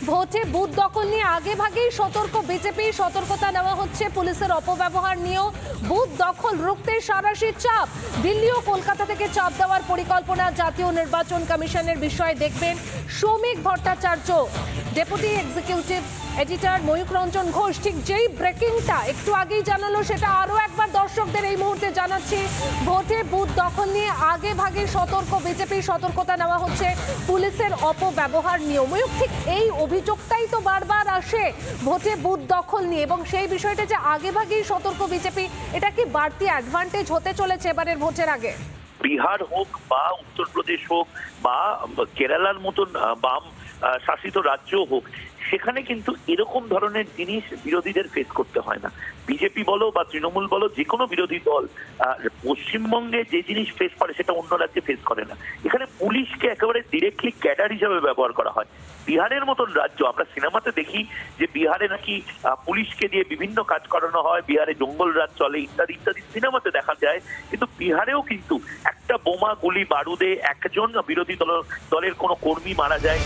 ভোটে বুথ দখল নিয়ে আগে ভাগেই সতর্ক বিজেপি, সতর্কতা নেওয়া হচ্ছে পুলিশের অপব্যবহার নিয়েও। বুথ দখল রুখতে সাঁড়াশি চাপ, দিল্লি ও কলকাতা থেকে চাপ দেওয়ার পরিকল্পনা জাতীয় নির্বাচন কমিশনের বিষয়ে দেখবেন Soumik Bhattacharya. Deputy executive editor Mayukh Ranjan Ghosh ঠিক যেই ব্রেকিংটা একটু আগেই জানালো সেটা আরো একবার দর্শকদের এই মুহূর্তে জানাচ্ছি। ভোটে বুথ দখল নিয়ে আগে ভাগে সতর্ক বিজেপি, সতর্কতা নেওয়া হচ্ছে পুলিশের অপব্যবহার নিয়ে। ময়ূক ঠিক এই অভিযোগটাই তো বারবার আসে ভোটে বুথ দখল নিয়ে, এবং সেই বিষয়টা যে আগে ভাগেই সতর্ক বিজেপি, এটা কি বাড়তি অ্যাডভান্টেজ হতে চলেছে এবারের ভোটের আগে? বিহার হোক বা উত্তরপ্রদেশ হোক বা কেরালার মতন বাম শাসিত রাজ্য হোক, সেখানে কিন্তু এরকম ধরনের জিনিস বিরোধীদের ফেস করতে হয় না। বিজেপি বলো বা তৃণমূল বলো, যে কোনো বিরোধী দল পশ্চিমবঙ্গে যে জিনিস ফেস করে সেটা অন্য রাজ্যে ফেস করে না। এখানে পুলিশকে একেবারে ডিরেক্টলি ক্যাডার হিসাবে ব্যবহার করা হয়। বিহারের মতন রাজ্য, আমরা সিনেমাতে দেখি যে বিহারে নাকি পুলিশকে দিয়ে বিভিন্ন কাজ করানো হয়, বিহারে জঙ্গল রাজ চলে ইত্যাদি ইত্যাদি সিনেমাতে দেখা যায়। কিন্তু বিহারেও কিন্তু একটা বোমা গুলি বারুদে একজন বিরোধী দলের কোনো কর্মী মারা যায়।